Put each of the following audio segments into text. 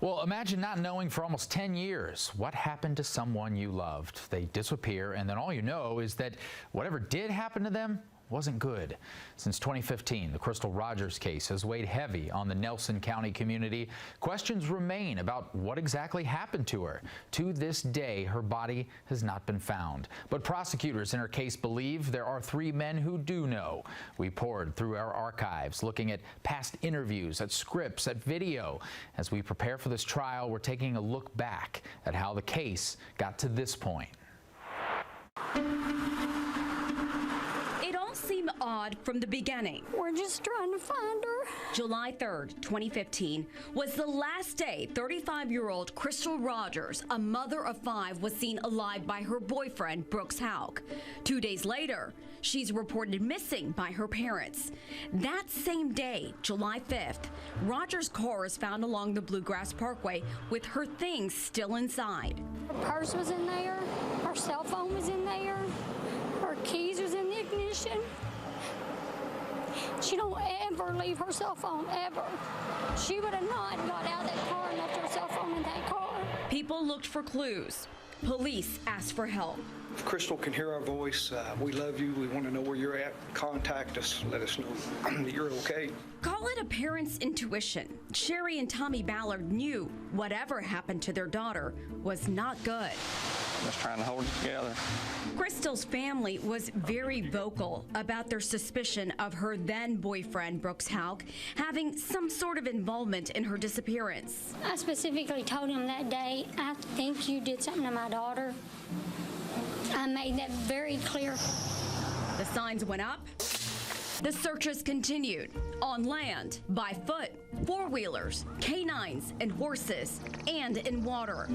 Well, imagine not knowing for almost 10 years what happened to someone you loved. They disappear, and then all you know is that whatever did happen to them wasn't good. Since 2015, the Crystal Rogers case has weighed heavy on the Nelson County community. Questions remain about what exactly happened to her. To this day, her body has not been found. But prosecutors in her case believe there are 3 men who do know. We poured through our archives, looking at past interviews, at scripts, at video. As we prepare for this trial, we're taking a look back at how the case got to this point. Seem odd from the beginning. We're just trying to find her. July 3rd, 2015 was the last day 35-year-old Crystal Rogers, a mother of 5, was seen alive by her boyfriend, Brooks Houck. 2 days later, she's reported missing by her parents. That same day, July 5th, Rogers' car is found along the Bluegrass Parkway with her things still inside. Her purse was in there, her cell phone was in there, her keys was in the ignition. She don't ever leave her cell phone, ever. She would have not got out of that car and left her cell phone in that car. People looked for clues. Police asked for help. If Crystal can hear our voice, we love you. We want to know where you're at. Contact us. Let us know that you're okay. Call it a parent's intuition. Sherry and Tommy Ballard knew whatever happened to their daughter was not good. Just trying to hold it together. Crystal's family was very vocal about their suspicion of her then boyfriend, Brooks Houck, having some sort of involvement in her disappearance. I specifically told him that day, I think you did something to my daughter. I made that very clear. The signs went up. The searches continued on land, by foot, 4-wheelers, canines, and horses, and in water.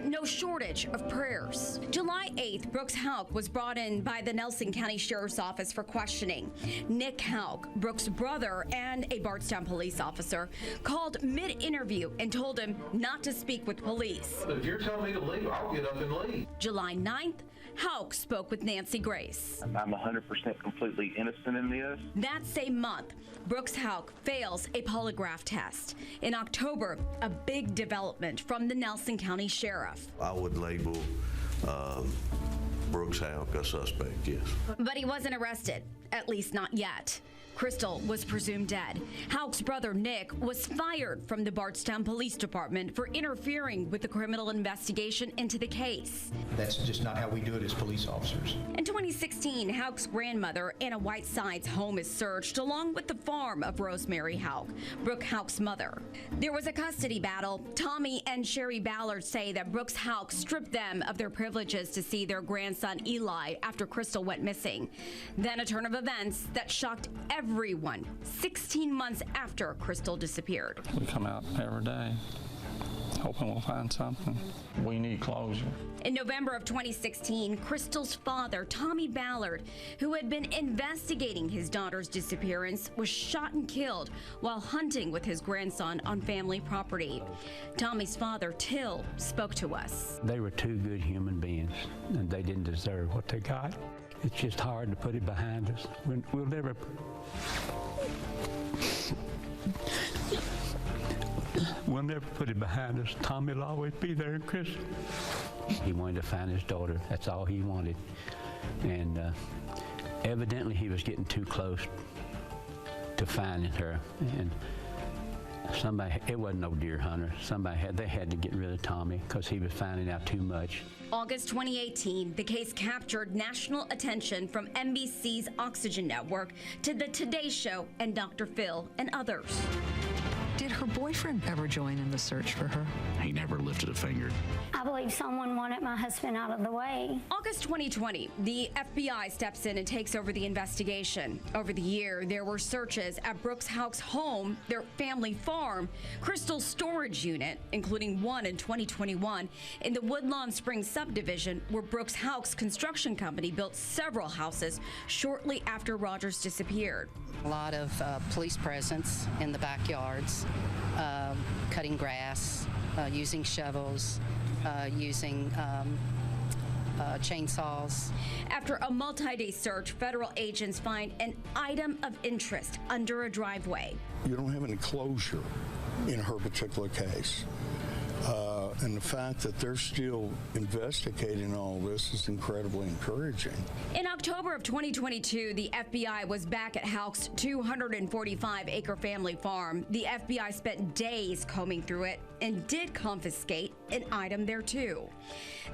No shortage of prayers. July 8th, Brooks Houck was brought in by the Nelson County Sheriff's Office for questioning. Nick Houck, Brooks' brother and a Bardstown police officer, called mid-interview and told him not to speak with police. If you're telling me to leave, I'll get up and leave. July 9th, Houck spoke with Nancy Grace. I'm 100% completely innocent in this. That same month, Brooks Houck fails a polygraph test. In October, a big development from the Nelson County Sheriff. I would label Brooks Houck a suspect, yes. But he wasn't arrested, at least not yet. Crystal was presumed dead. Houck's brother, Nick, was fired from the Bardstown Police Department for interfering with the criminal investigation into the case. That's just not how we do it as police officers. In 2016, Houck's grandmother, Anna Whiteside's home is searched, along with the farm of Rosemary Houck, Brooke Houck's mother. There was a custody battle. Tommy and Sherry Ballard say that Brooks Houck stripped them of their privileges to see their grandson Eli after Crystal went missing. Then a turn of events that shocked everyone 16 months after Crystal disappeared. We come out every day hoping we'll find something. We need closure. In November of 2016, Crystal's father, Tommy Ballard, who had been investigating his daughter's disappearance, was shot and killed while hunting with his grandson on family property. Tommy's father, Till, spoke to us. They were 2 good human beings, and they didn't deserve what they got. It's just hard to put it behind us. We'll never... We'll never put it behind us. Tommy will always be there in Crystal. He wanted to find his daughter. That's all he wanted. And evidently he was getting too close to finding her. And somebody, it wasn't no deer hunter. They had to get rid of Tommy because he was finding out too much. August 2018, the case captured national attention from NBC's Oxygen Network to the Today Show and Dr. Phil and others. Did her boyfriend ever join in the search for her? He never lifted a finger. I believe someone wanted my husband out of the way. August 2020, the FBI steps in and takes over the investigation. Over the year, there were searches at Brooks Houck's home, their family farm, Crystal's storage unit, including one in 2021 in the Woodlawn Springs subdivision where Brooks Houck's construction company built several houses shortly after Rogers disappeared. A lot of police presence in the backyards, using grass, using shovels, using chainsaws. After a multi-day search, federal agents find an item of interest under a driveway. You don't have any closure in her particular case. And the fact that they're still investigating all this is incredibly encouraging. In October of 2022, the FBI was back at Houck's 245-acre family farm. The FBI spent days combing through it and did confiscate an item there too.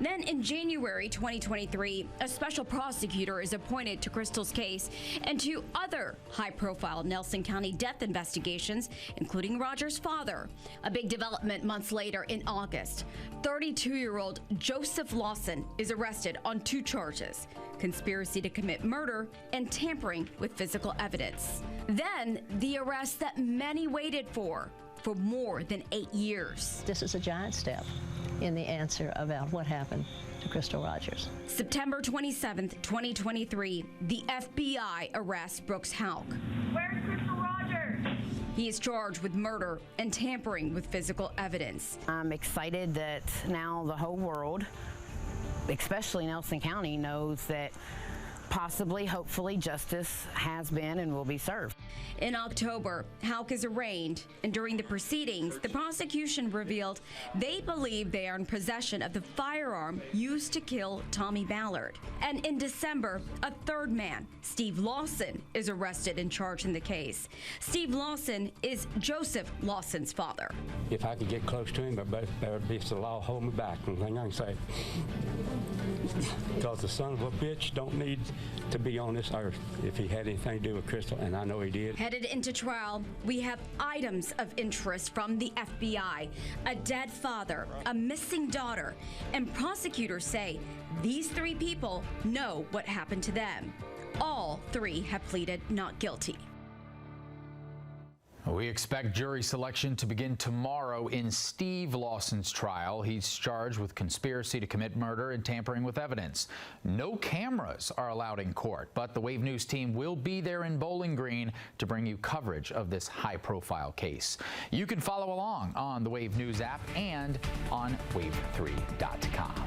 Then in January 2023, a special prosecutor is appointed to Crystal's case and to other high-profile Nelson County death investigations, including Roger's father. A big development months later in August. 32-year-old Joseph Lawson is arrested on 2 charges: conspiracy to commit murder and tampering with physical evidence. Then the arrest that many waited for more than 8 years. This is a giant step in the answer about what happened to Crystal Rogers. September 27th, 2023, the FBI arrests Brooks Houck. Where's Crystal Rogers? He is charged with murder and tampering with physical evidence. I'm excited that now the whole world, especially Nelson County, knows that possibly, hopefully, justice has been and will be served. In October, Houck is arraigned, and during the proceedings, the prosecution revealed they believe they are in possession of the firearm used to kill Tommy Ballard. And in December, a third man, Steve Lawson, is arrested and charged in the case. Steve Lawson is Joseph Lawson's father. If I could get close to him, but better be the law hold me back. One thing I can say, because the son of a bitch don't need to be on this earth if he had anything to do with Crystal, and I know he did. Headed into trial, we have items of interest from the FBI, a dead father, a missing daughter, and prosecutors say these 3 people know what happened to them. All 3 have pleaded not guilty. We expect jury selection to begin tomorrow in Steve Lawson's trial. He's charged with conspiracy to commit murder and tampering with evidence. No cameras are allowed in court, but the Wave News team will be there in Bowling Green to bring you coverage of this high-profile case. You can follow along on the Wave News app and on wave3.com.